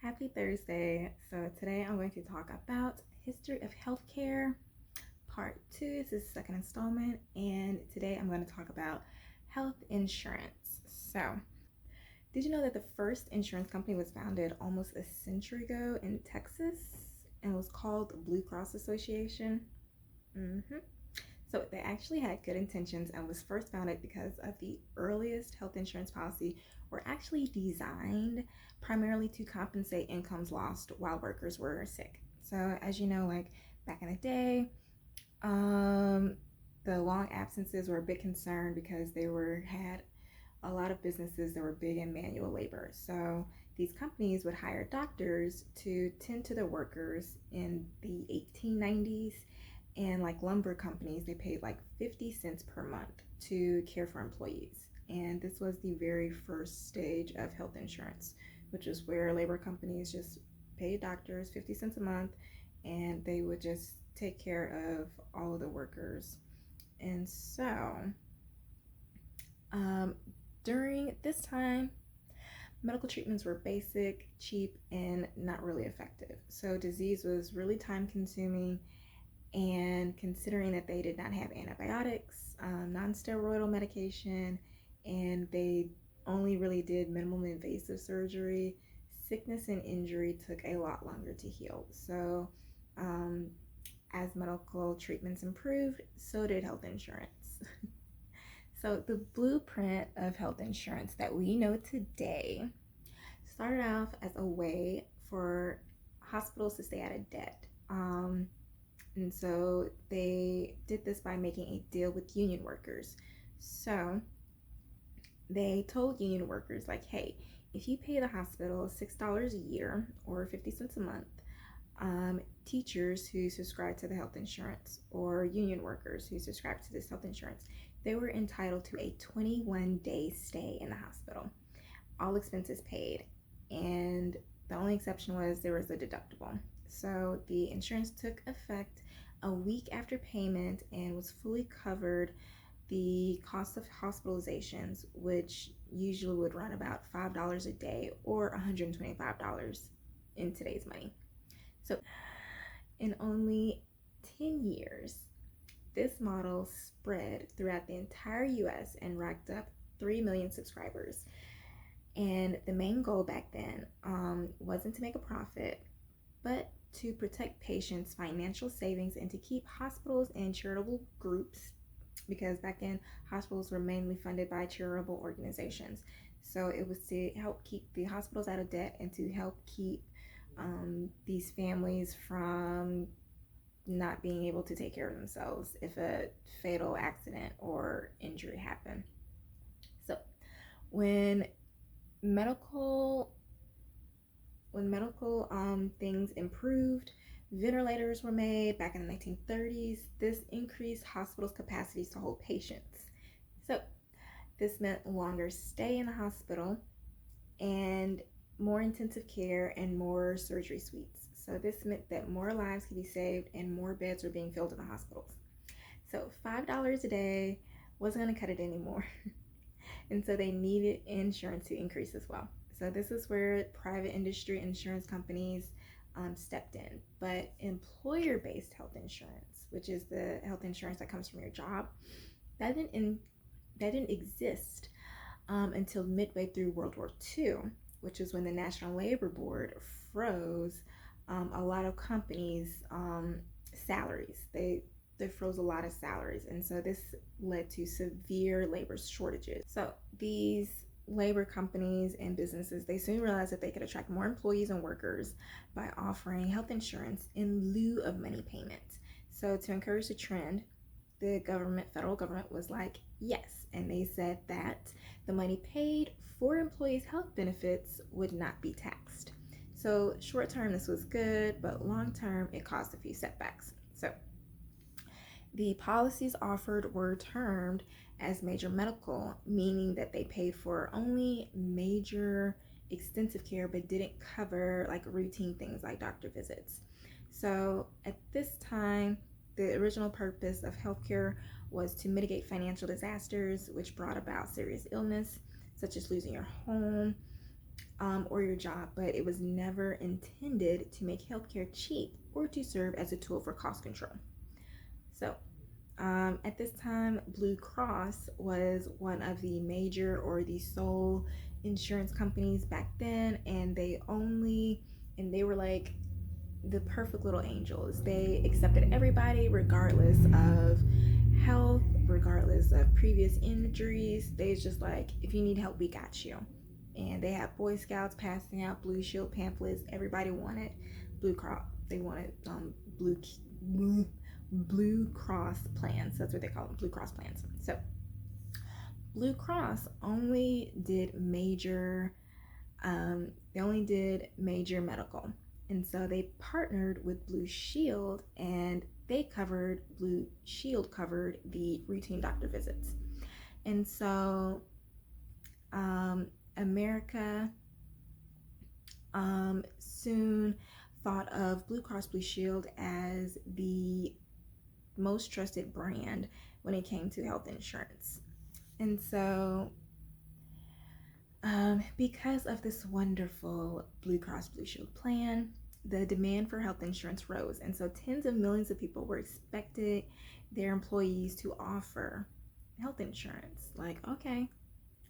Happy Thursday. So today I'm going to talk about history of healthcare, part two. This is the second installment, and today I'm going to talk about health insurance. So, did you know that the first insurance company was founded almost a century ago in Texas and was called the Blue Cross Association? Mm-hmm. So they actually had good intentions and was first founded because of the earliest health insurance policy were actually designed primarily to compensate incomes lost while workers were sick. So as you know, like back in the day, the long absences were a big concern because they had a lot of businesses that were big in manual labor. So these companies would hire doctors to tend to their workers in the 1890s, and like lumber companies, they paid like 50 cents per month to care for employees. And this was the very first stage of health insurance, which is where labor companies just paid doctors 50 cents a month and they would just take care of all of the workers. And so um, during this time, medical treatments were basic, cheap, and not really effective. So disease was really time consuming, and considering that they did not have antibiotics, non-steroidal medication, and they only really did minimally invasive surgery, sickness and injury took a lot longer to heal. So as medical treatments improved, so did health insurance. So the blueprint of health insurance that we know today started off as a way for hospitals to stay out of debt. And so they did this by making a deal with union workers. So they told union workers, like, hey, if you pay the hospital $6 a year or 50 cents a month, teachers who subscribe to the health insurance or union workers who subscribe to this health insurance, they were entitled to a 21-day stay in the hospital, all expenses paid. And the only exception was there was a deductible. So the insurance took effect a week after payment and was fully covered the cost of hospitalizations, which usually would run about $5 a day or $125 in today's money. So in only 10 years, this model spread throughout the entire US and racked up 3 million subscribers. And the main goal back then wasn't to make a profit, but to protect patients' financial savings and to keep hospitals and charitable groups, because back then hospitals were mainly funded by charitable organizations. So it was to help keep the hospitals out of debt and to help keep these families from not being able to take care of themselves if a fatal accident or injury happened. So when medical things improved, ventilators were made back in the 1930s. This increased hospitals' capacities to hold patients. So this meant longer stay in the hospital and more intensive care and more surgery suites. So this meant that more lives could be saved and more beds were being filled in the hospitals. So $5 a day wasn't going to cut it anymore. And so they needed insurance to increase as well. So this is where private industry insurance companies stepped in. But employer-based health insurance, which is the health insurance that comes from your job, that didn't exist until midway through World War II, which is when the National Labor Board froze a lot of companies' salaries. They froze a lot of salaries, and so this led to severe labor shortages. So these labor companies and businesses, they soon realized that they could attract more employees and workers by offering health insurance in lieu of money payments. So to encourage the trend, the federal government was like, yes, and they said that the money paid for employees' health benefits would not be taxed. So short term, this was good, but long term, it caused a few setbacks. So the policies offered were termed as major medical, meaning that they paid for only major extensive care but didn't cover like routine things like doctor visits. So at this time, the original purpose of healthcare was to mitigate financial disasters, which brought about serious illness, such as losing your home, or your job, but it was never intended to make healthcare cheap or to serve as a tool for cost control. So, at this time, Blue Cross was one of the major or the sole insurance companies back then, and they were like the perfect little angels. They accepted everybody regardless of health, regardless of previous injuries. They just like, if you need help, we got you. And they had Boy Scouts passing out Blue Shield pamphlets. Everybody wanted Blue Cross. They wanted Blue Cross plans. That's what they call them, Blue Cross plans. So Blue Cross only did major. They only did major medical, and so they partnered with Blue Shield, and Blue Shield covered the routine doctor visits. And so America soon thought of Blue Cross Blue Shield as the most trusted brand when it came to health insurance. And so because of this wonderful Blue Cross Blue Shield plan, the demand for health insurance rose. And so tens of millions of people were expecting their employees to offer health insurance. Like, okay,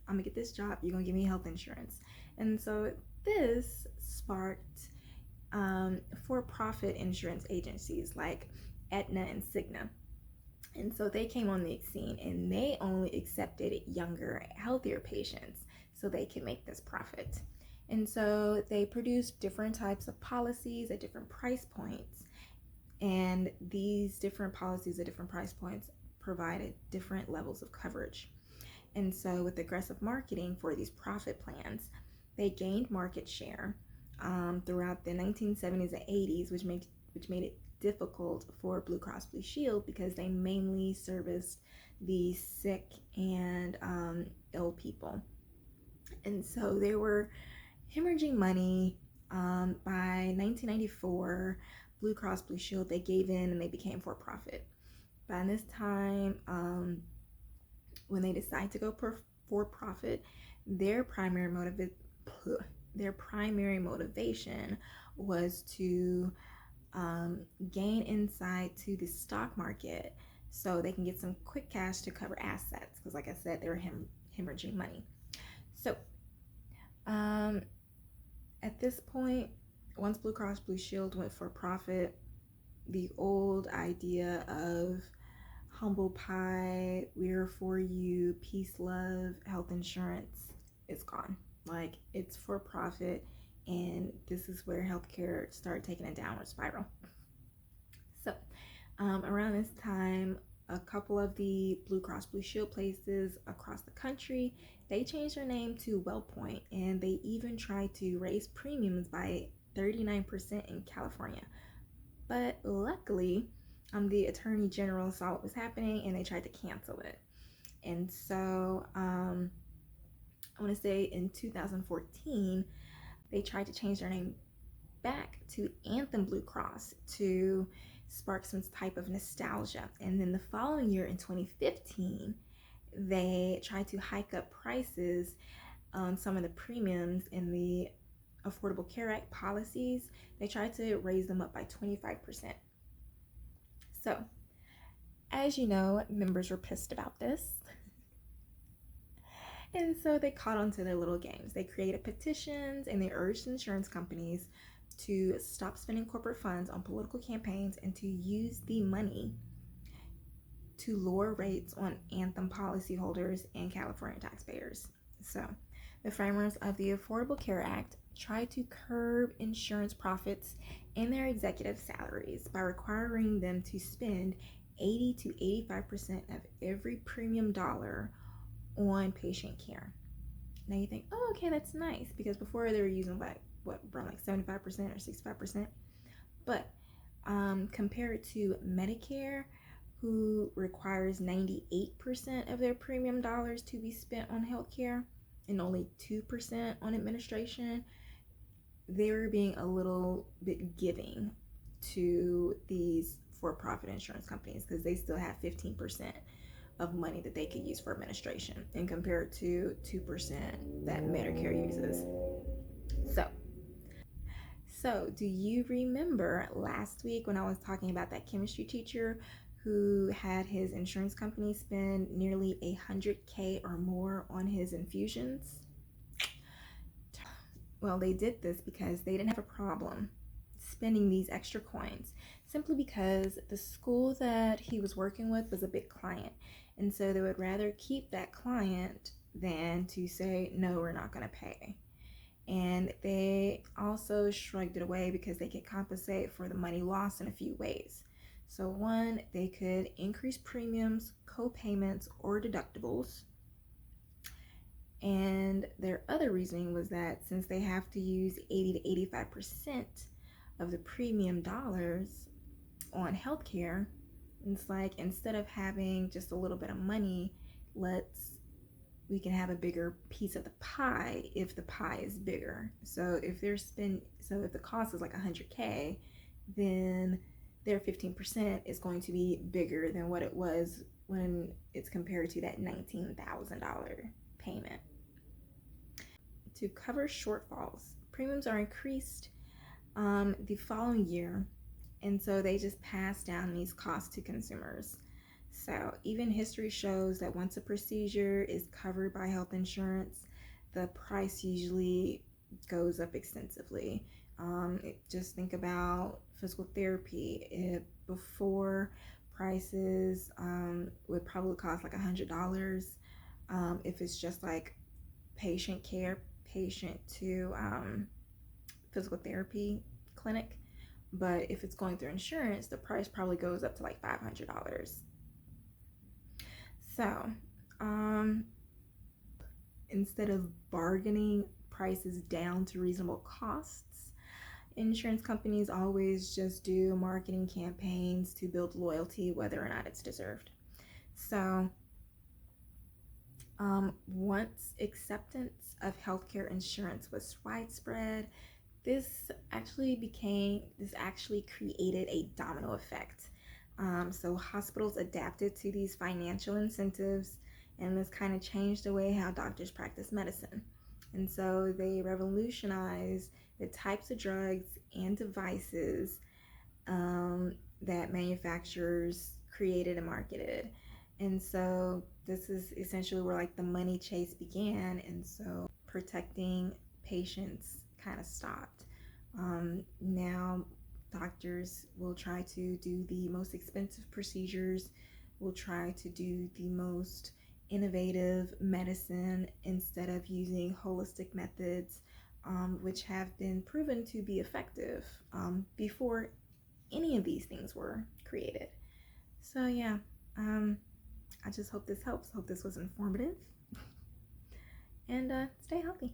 I'm gonna get this job, you're gonna give me health insurance. And so this sparked for-profit insurance agencies like Aetna and Cigna. And so they came on the scene, and they only accepted younger, healthier patients so they could make this profit. And so they produced different types of policies at different price points. And these different policies at different price points provided different levels of coverage. And so with aggressive marketing for these profit plans, they gained market share throughout the 1970s and 80s, which made it difficult for Blue Cross Blue Shield because they mainly serviced the sick and ill people. And so they were hemorrhaging money. By 1994, Blue Cross Blue Shield, they gave in and they became for profit. By this time, when they decided to go for profit, their primary motivation was to gain insight to the stock market so they can get some quick cash to cover assets, because like I said, they were hemorrhaging money. So at this point, once Blue Cross Blue Shield went for profit, the old idea of humble pie, we're for you, peace, love, health insurance is gone. Like, it's for profit, and this is where healthcare started taking a downward spiral. So around this time, a couple of the Blue Cross Blue Shield places across the country, they changed their name to WellPoint, and they even tried to raise premiums by 39% in California. But luckily, the Attorney General saw what was happening, and they tried to cancel it. And so I want to say in 2014, they tried to change their name back to Anthem Blue Cross to spark some type of nostalgia. And then the following year, in 2015, they tried to hike up prices on some of the premiums in the Affordable Care Act policies. They tried to raise them up by 25%. So, as you know, members were pissed about this. And so they caught on to their little games. They created petitions, and they urged insurance companies to stop spending corporate funds on political campaigns and to use the money to lower rates on Anthem policyholders and California taxpayers. So the framers of the Affordable Care Act tried to curb insurance profits and their executive salaries by requiring them to spend 80 to 85% of every premium dollar on patient care. Now you think, oh, okay, that's nice, because before they were using around 75% or 65%. But compared to Medicare, who requires 98% of their premium dollars to be spent on healthcare and only 2% on administration, they were being a little bit giving to these for-profit insurance companies, because they still have 15% of money that they could use for administration, and compared to 2% that Medicare uses. So, do you remember last week when I was talking about that chemistry teacher who had his insurance company spend nearly 100K or more on his infusions? Well, they did this because they didn't have a problem spending these extra coins, simply because the school that he was working with was a big client. And so they would rather keep that client than to say, no, we're not going to pay. And they also shrugged it away because they could compensate for the money lost in a few ways. So, one, they could increase premiums, co-payments, or deductibles. And their other reasoning was that since they have to use 80 to 85% of the premium dollars on healthcare, it's like instead of having just a little bit of money, we can have a bigger piece of the pie if the pie is bigger. So if the cost is like 100K, then their 15% is going to be bigger than what it was when it's compared to that $19,000 payment. To cover shortfalls, premiums are increased the following year, and so they just pass down these costs to consumers. So even history shows that once a procedure is covered by health insurance, the price usually goes up extensively. Just think about physical therapy. Before, prices would probably cost like $100 if it's just like patient care, patient to physical therapy clinic. But if it's going through insurance, the price probably goes up to like $500. So, instead of bargaining prices down to reasonable costs, insurance companies always just do marketing campaigns to build loyalty, whether or not it's deserved. So, once acceptance of healthcare insurance was widespread, this actually created a domino effect. So hospitals adapted to these financial incentives, and this kind of changed the way how doctors practice medicine. And so they revolutionized the types of drugs and devices that manufacturers created and marketed. And so this is essentially where like the money chase began, and so protecting patients kind of stopped. Now doctors will try to do the most expensive procedures, will try to do the most innovative medicine instead of using holistic methods, which have been proven to be effective before any of these things were created. So yeah, I just hope this helps. Hope this was informative. And stay healthy.